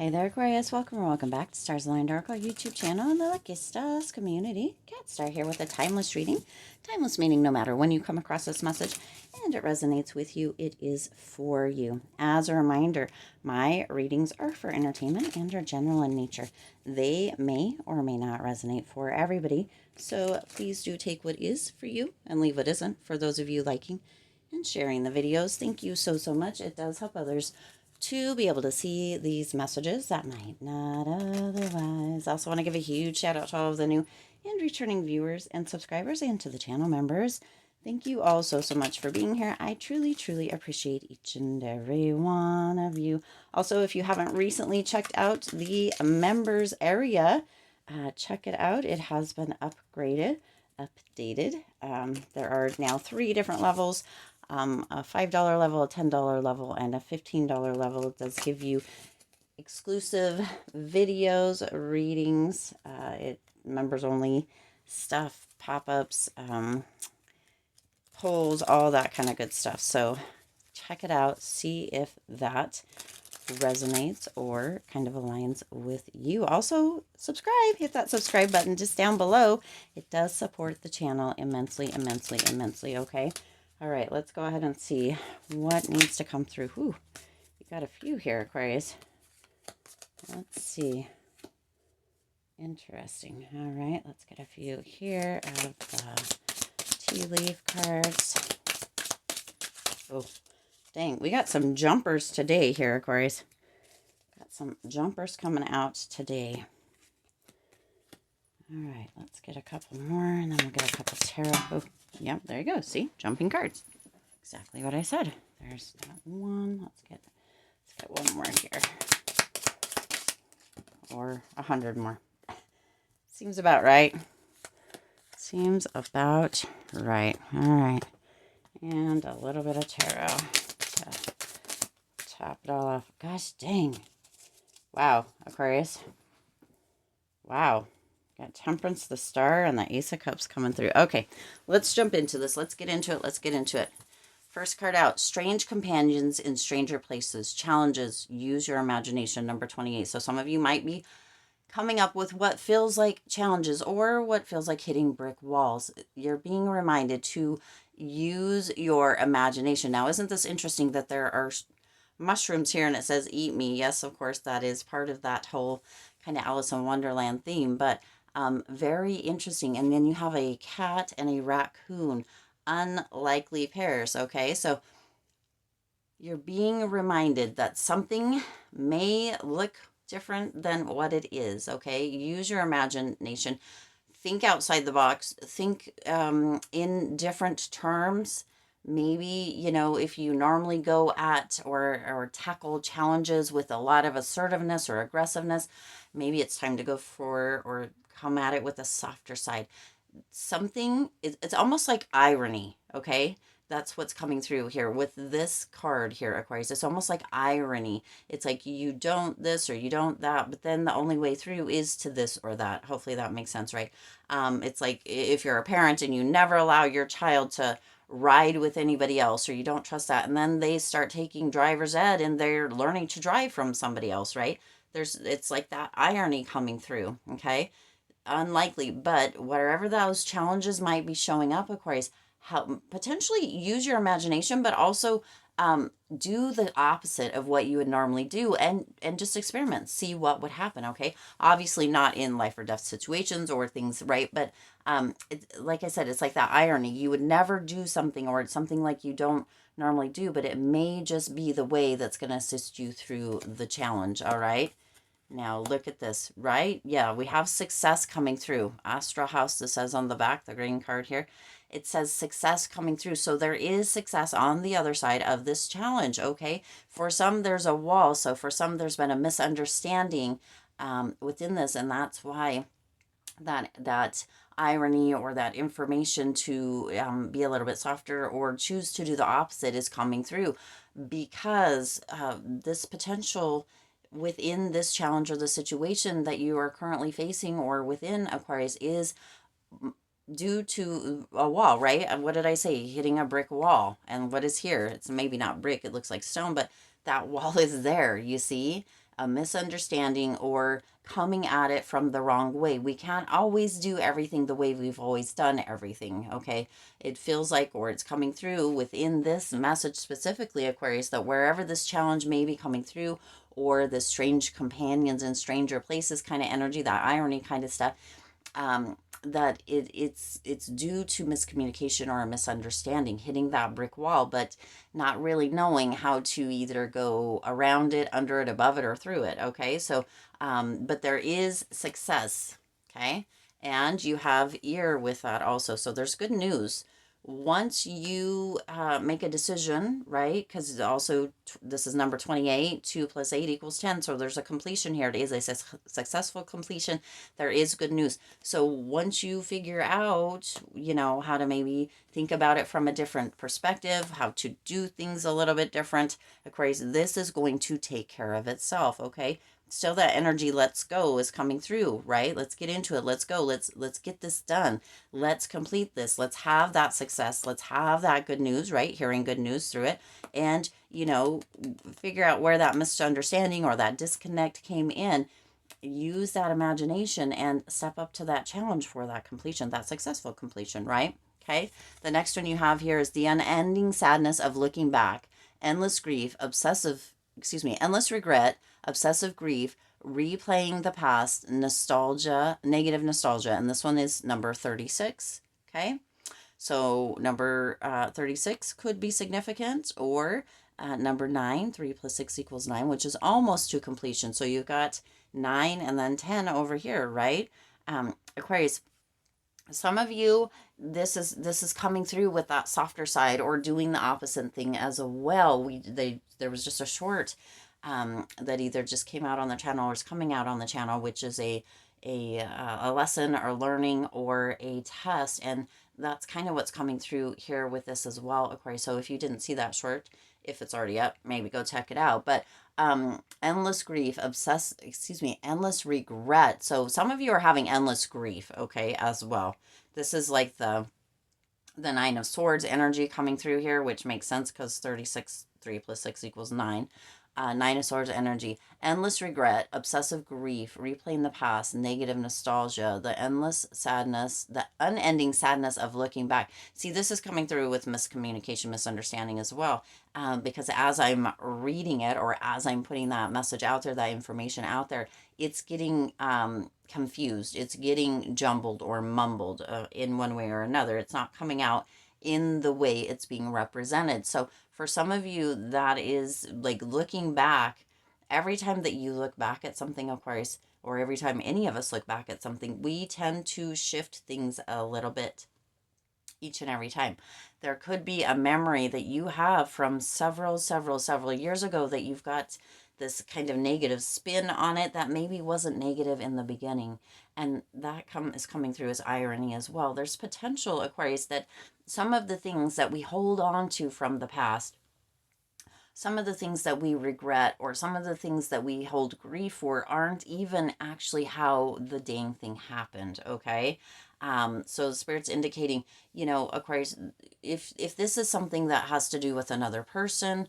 Hey there, Aquarius. Welcome or welcome back to Stars Aligned Oracle YouTube channel and the Lucky Stars community. Cat Star here with a timeless reading. Timeless meaning no matter when you come across this message and it resonates with you, it is for you. As a reminder, my readings are for entertainment and are general in nature. They may or may not resonate for everybody, so please do take what is for you and leave what isn't for those of you liking and sharing the videos. Thank you so much. It does help others to be able to see these messages that might not otherwise. I also want to give a huge shout out to all of the new and returning viewers and subscribers and to the channel members. Thank you all so much for being here. I truly appreciate each and every one of you. Also, if you haven't recently checked out the members area, check it out. It has been updated. There are now 3 different levels. A $5 level, a $10 level, and a $15 level. It does give you exclusive videos, readings, members only stuff, pop-ups, polls, all that kind of good stuff. So check it out, see if that resonates or kind of aligns with you. Also subscribe, hit that subscribe button just down below. It does support the channel immensely, okay? All right, let's go ahead and see what needs to come through. Ooh, you got a few here, Aquarius. Let's see. Interesting. All right, let's get a few here of the tea leaf cards. Oh, dang, we got some jumpers today here, Aquarius. Got some jumpers coming out today. All right, let's get a couple more, and then we'll get a couple tarot. Oh, yep, there you go. See, jumping cards. Exactly what I said. There's that one. Let's get one more here, or 100 more. Seems about right. Seems about right. All right, and a little bit of tarot to top it all off. Gosh dang! Wow, Aquarius. Wow. Got Temperance, the Star, and the Ace of Cups coming through. Okay, let's jump into this. Let's get into it. First card out, Strange Companions in Stranger Places. Challenges, use your imagination, number 28. So some of you might be coming up with what feels like challenges or what feels like hitting brick walls. You're being reminded to use your imagination. Now, isn't this interesting that there are mushrooms here and it says eat me? Yes, of course, that is part of that whole kind of Alice in Wonderland theme, but very interesting. And then you have a cat and a raccoon, unlikely pairs. Okay, so you're being reminded that something may look different than what it is. Okay, use your imagination, think outside the box, think in different terms. Maybe, you know, if you normally go at or tackle challenges with a lot of assertiveness or aggressiveness, maybe it's time to go for or come at it with a softer side. Something, it's almost like irony, okay? That's what's coming through here with this card here, Aquarius. It's almost like irony. It's like you don't this or you don't that, but then the only way through is to this or that. Hopefully that makes sense, right? It's like if you're a parent and you never allow your child to ride with anybody else or you don't trust that, and then they start taking driver's ed and they're learning to drive from somebody else, right? It's like that irony coming through, okay? Unlikely, but wherever those challenges might be showing up, Aquarius, potentially use your imagination, but also do the opposite of what you would normally do and just experiment, see what would happen. Okay, obviously not in life or death situations or things, right? But like I said, it's like that irony. You would never do something, or it's something like you don't normally do, but it may just be the way that's going to assist you through the challenge. All right. Now look at this, right? Yeah, we have success coming through. Astro House, this says on the back, the green card here. It says success coming through. So there is success on the other side of this challenge, okay? For some, there's a wall. So for some, there's been a misunderstanding within this. And that's why that irony or that information to be a little bit softer or choose to do the opposite is coming through, because this potential within this challenge or the situation that you are currently facing or within, Aquarius, is due to a wall, right? And what did I say? Hitting a brick wall. And what is here? It's maybe not brick, it looks like stone, but that wall is there, you see? a misunderstanding or coming at it from the wrong way. We can't always do everything the way we've always done everything, okay? It feels like, or it's coming through within this message specifically, Aquarius, that wherever this challenge may be coming through, or the strange companions in stranger places kind of energy, that irony kind of stuff, that it's due to miscommunication or a misunderstanding, hitting that brick wall, but not really knowing how to either go around it, under it, above it, or through it. Okay, so but there is success. Okay, and you have ear with that also, so there's good news once you make a decision, right? Because also this is number 28, 2 plus 8 equals 10. So there's a completion here. It is a successful completion. There is good news. So once you figure out, you know, how to maybe think about it from a different perspective, how to do things a little bit different, Aquarius, this is going to take care of itself, okay? Still that energy, let's go, is coming through, right? Let's get into it. Let's go. Let's get this done. Let's complete this. Let's have that success. Let's have that good news, right? Hearing good news through it. And, you know, figure out where that misunderstanding or that disconnect came in. Use that imagination and step up to that challenge for that completion, that successful completion, right? Okay. The next one you have here is the unending sadness of looking back, endless grief, endless regret, obsessive grief, replaying the past, nostalgia, negative nostalgia. And this one is number 36. Okay. So number 36 could be significant, or number 9, 3 plus 6 equals 9, which is almost to completion. So you've got 9 and then 10 over here, right? Aquarius, some of you, this is coming through with that softer side, or doing the opposite thing as well. There was just a short that either just came out on the channel or is coming out on the channel, which is a lesson or learning or a test, and that's kind of what's coming through here with this as well, Aquarius. So if you didn't see that short, if it's already up, maybe go check it out. But endless grief, endless regret. So some of you are having endless grief, okay, as well. This is like the 9 of Swords energy coming through here, which makes sense because 36, 3 plus 6 equals 9. 9 of Swords energy, endless regret, obsessive grief, replaying the past, negative nostalgia, the endless sadness, the unending sadness of looking back. See, this is coming through with miscommunication, misunderstanding as well, because as I'm reading it, or as I'm putting that message out there, that information out there, it's getting confused. It's getting jumbled or mumbled in one way or another. It's not coming out in the way it's being represented. So for some of you, that is like looking back. Every time that you look back at something, Aquarius, or every time any of us look back at something, we tend to shift things a little bit each and every time. There could be a memory that you have from several years ago that you've got this kind of negative spin on it that maybe wasn't negative in the beginning. And that is coming through as irony as well. There's potential, Aquarius, that some of the things that we hold on to from the past, some of the things that we regret, or some of the things that we hold grief for, aren't even actually how the dang thing happened, okay? So the Spirit's indicating, you know, Aquarius, if this is something that has to do with another person,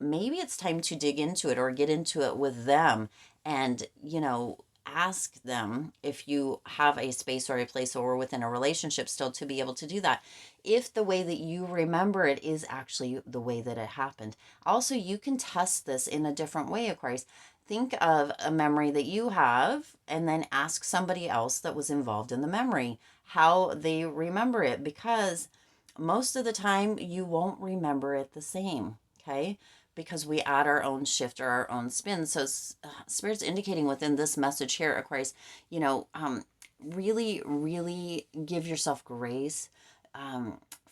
maybe it's time to dig into it or get into it with them, and, you know, ask them, if you have a space or a place or within a relationship still to be able to do that, if the way that you remember it is actually the way that it happened. Also, you can test this in a different way, Aquarius. Think of a memory that you have and then ask somebody else that was involved in the memory how they remember it, because most of the time you won't remember it the same, okay? Because we add our own shift or our own spin. So Spirit's indicating within this message here, Aquarius, you know, really, really give yourself grace.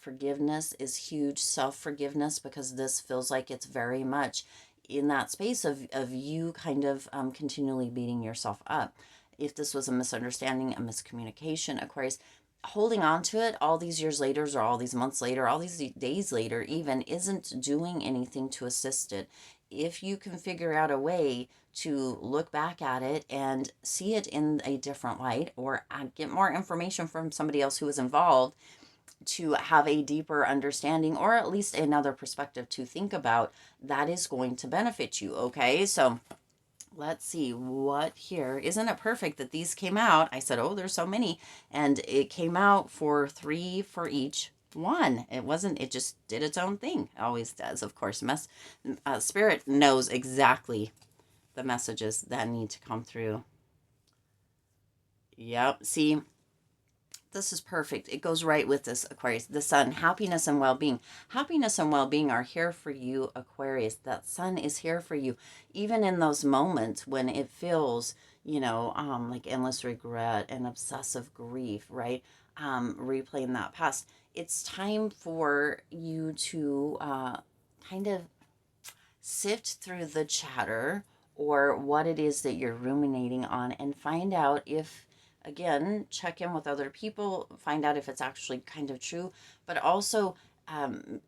Forgiveness is huge. Self-forgiveness, because this feels like it's very much in that space of you kind of continually beating yourself up. If this was a misunderstanding, a miscommunication, Aquarius, holding on to it all these years later, or all these months later, all these days later even, isn't doing anything to assist it. If you can figure out a way to look back at it and see it in a different light, or get more information from somebody else who was involved to have a deeper understanding, or at least another perspective to think about, that is going to benefit you, okay? So let's see what here. Isn't it perfect that these came out? I said, oh, there's so many. And it came out for 3 for each one. It wasn't, it just did its own thing. It always does, of course. Spirit knows exactly the messages that need to come through. Yep. See, this is perfect. It goes right with this, Aquarius. The sun, happiness and well-being. Happiness and well-being are here for you, Aquarius. That sun is here for you. Even in those moments when it feels, like endless regret and obsessive grief, right? Replaying that past. It's time for you to kind of sift through the chatter or what it is that you're ruminating on and find out if, again, check in with other people, find out if it's actually kind of true, but also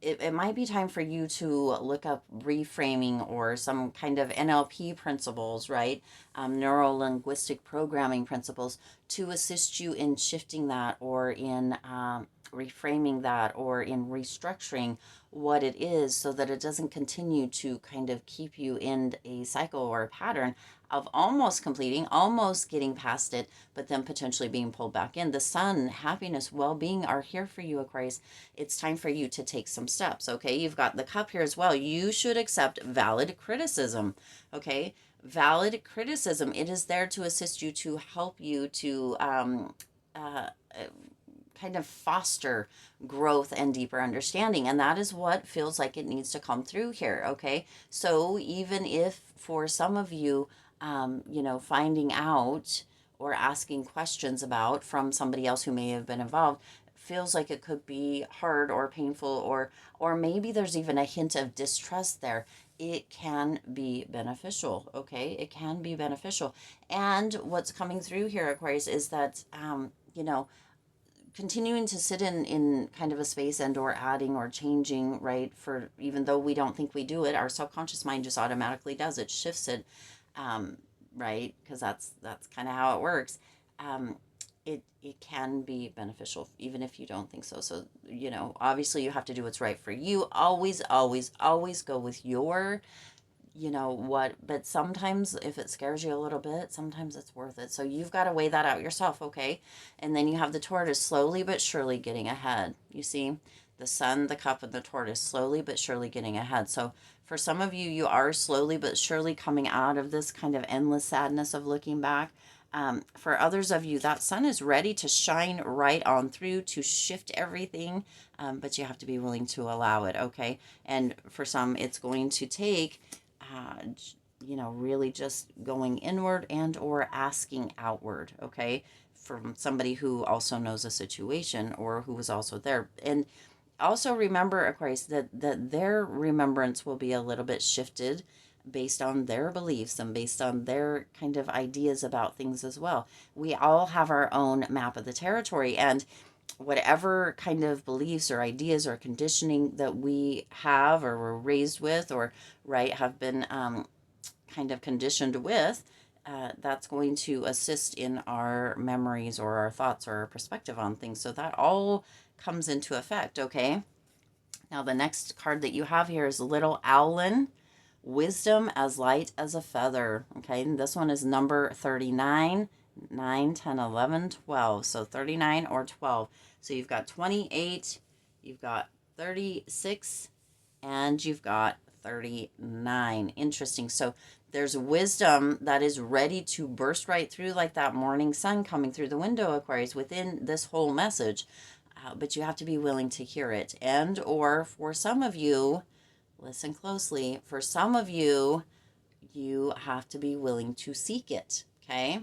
it might be time for you to look up reframing or some kind of NLP principles, right? Neuro linguistic programming principles to assist you in shifting that or in reframing that or in restructuring what it is so that it doesn't continue to kind of keep you in a cycle or a pattern of almost completing, almost getting past it, but then potentially being pulled back in. The sun, happiness, well-being are here for you, Aquarius. It's time for you to take some steps, okay? You've got the cup here as well. You should accept valid criticism, okay? Valid criticism. It is there to assist you, to help you to kind of foster growth and deeper understanding. And that is what feels like it needs to come through here. Okay. So even if for some of you, finding out or asking questions about from somebody else who may have been involved feels like it could be hard or painful, or maybe there's even a hint of distrust there, it can be beneficial. Okay. It can be beneficial. And what's coming through here, Aquarius, is that, continuing to sit in kind of a space and or adding or changing, right, for even though we don't think we do it, our subconscious mind just automatically does it, shifts it, right, because that's kind of how it works. It can be beneficial even if you don't think so. So obviously you have to do what's right for you. Always, always, always go with your what, but sometimes if it scares you a little bit, sometimes it's worth it. So you've got to weigh that out yourself, okay? And then you have the tortoise slowly but surely getting ahead. You see the sun, the cup, and the tortoise slowly but surely getting ahead. So for some of you, you are slowly but surely coming out of this kind of endless sadness of looking back. For others of you, that sun is ready to shine right on through to shift everything, but you have to be willing to allow it, okay? And for some, it's going to take really just going inward and or asking outward, okay, from somebody who also knows a situation or who was also there. And also remember, Aquarius, that their remembrance will be a little bit shifted based on their beliefs and based on their kind of ideas about things as well. We all have our own map of the territory, and whatever kind of beliefs or ideas or conditioning that we have or were raised with or right have been kind of conditioned with, that's going to assist in our memories or our thoughts or our perspective on things. So that all comes into effect, okay? Now the next card that you have here is Little Owlin, Wisdom as Light as a Feather, okay? And this one is number 39, 9, 10, 11, 12. So 39 or 12. So you've got 28, you've got 36, and you've got 39. Interesting. So there's wisdom that is ready to burst right through like that morning sun coming through the window, Aquarius, within this whole message. But you have to be willing to hear it. And or for some of you, listen closely, for some of you, you have to be willing to seek it, okay?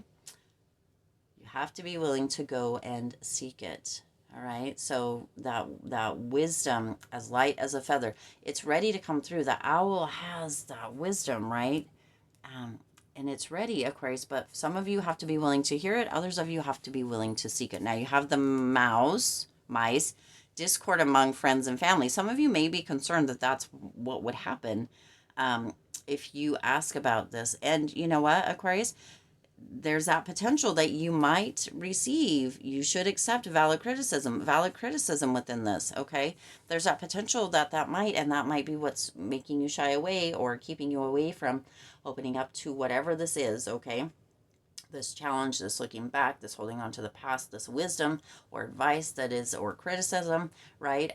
You have to be willing to go and seek it. All right. So that wisdom as light as a feather, it's ready to come through. The owl has that wisdom, right? And it's ready, Aquarius, but some of you have to be willing to hear it. Others of you have to be willing to seek it. Now you have the mice, discord among friends and family. Some of you may be concerned that that's what would happen if you ask about this. And you know what, Aquarius? There's that potential that you might receive. You should accept valid criticism within this, okay? There's that potential that might be what's making you shy away or keeping you away from opening up to whatever this is, okay? This challenge, this looking back, this holding on to the past, this wisdom or advice that is, or criticism, right?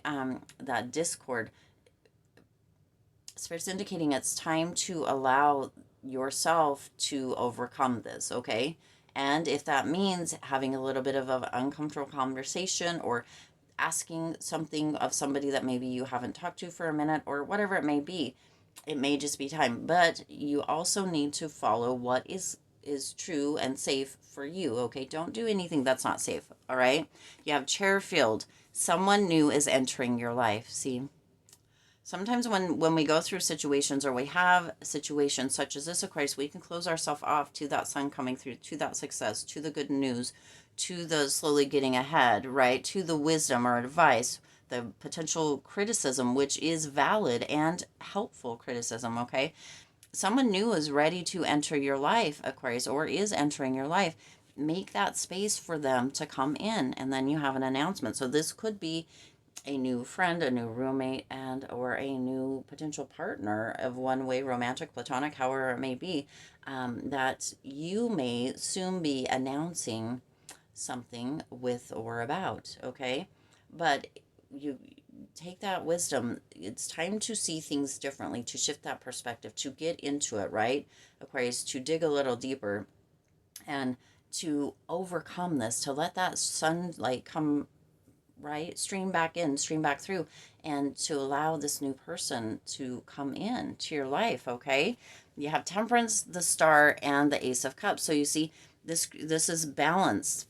That discord. Spirit's indicating it's time to allow yourself to overcome this, okay? And if that means having a little bit of an uncomfortable conversation, or asking something of somebody that maybe you haven't talked to for a minute, or whatever it may be, it may just be time. But you also need to follow what is true and safe for you, okay? Don't do anything that's not safe, all right? You have Chairfield. Someone new is entering your life. See, sometimes when we go through situations, or we have situations such as this, Aquarius, we can close ourselves off to that sun coming through, to that success, to the good news, to the slowly getting ahead, right? To the wisdom or advice, the potential criticism, which is valid and helpful criticism, okay? Someone new is ready to enter your life, Aquarius, or is entering your life. Make that space for them to come in, and then you have an announcement. So this could be a new friend, a new roommate, and or a new potential partner of one way, romantic, platonic, however it may be, that you may soon be announcing something with or about, okay? But you take that wisdom. It's time to see things differently, to shift that perspective, to get into it, right, Aquarius, to dig a little deeper and to overcome this, to let that sunlight come, right, stream back in, stream back through, and to allow this new person to come in to your life, okay? You have Temperance, the Star, and the Ace of Cups. So you see, this is balance.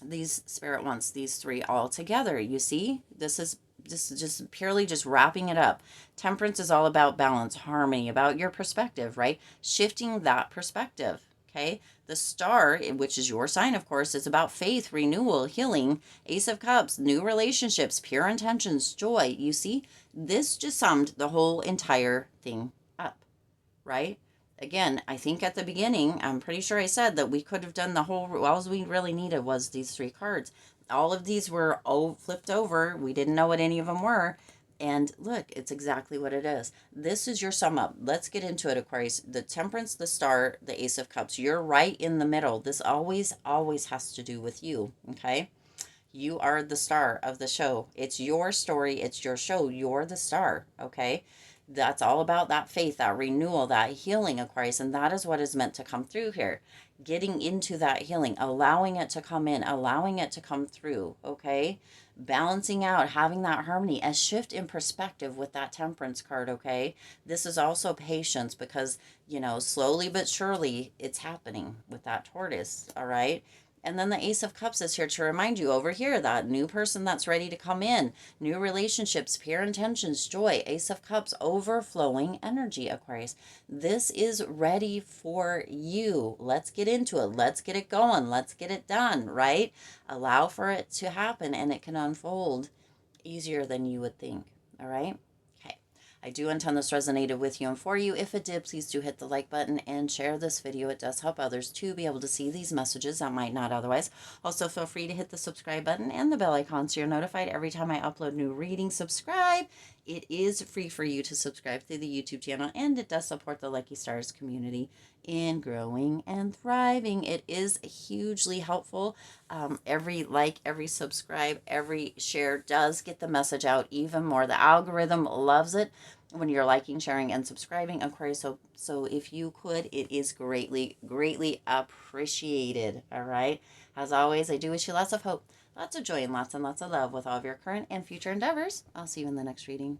These spirit wants these three all together. You see, this is just purely just wrapping it up. Temperance is all about balance, harmony, about your perspective, right? Shifting that perspective. Okay. The Star, which is your sign, of course, is about faith, renewal, healing. Ace of Cups, new relationships, pure intentions, joy. You see, this just summed the whole entire thing up, right? Again, I think at the beginning, I'm pretty sure I said that we could have done the whole, all we really needed was these three cards. All of these were flipped over. We didn't know what any of them were. And look, it's exactly what it is. This is your sum up. Let's get into it, Aquarius. The Temperance, the Star, the Ace of Cups. You're right in the middle. This always has to do with you, okay? You are the star of the show. It's your story. It's your show. You're the star, okay? That's all about that faith, that renewal, that healing, Aquarius. And that is what is meant to come through here. Getting into that healing, allowing it to come in, allowing it to come through, okay? Balancing out, having that harmony, a shift in perspective with that Temperance card, okay? This is also patience because, you know, slowly but surely it's happening with that tortoise, all right? And then the Ace of Cups is here to remind you over here, that new person that's ready to come in, new relationships, pure intentions, joy. Ace of Cups, overflowing energy, Aquarius. This is ready for you. Let's get into it. Let's get it going. Let's get it done, right? Allow for it to happen, and it can unfold easier than you would think, all right? I do intend this resonated with you and for you. If it did, please do hit the like button and share this video. It does help others to be able to see these messages that might not otherwise. Also, feel free to hit the subscribe button and the bell icon so you're notified every time I upload new readings. Subscribe. It is free for you to subscribe through the YouTube channel, and it does support the Lucky Stars community in growing and thriving. It is hugely helpful. Every like, every subscribe, every share does get the message out even more. The algorithm loves it when you're liking, sharing, and subscribing, Aquarius. So if you could, it is greatly appreciated. All right. As always, I do wish you lots of hope, lots of joy, and lots of love with all of your current and future endeavors. I'll see you in the next reading.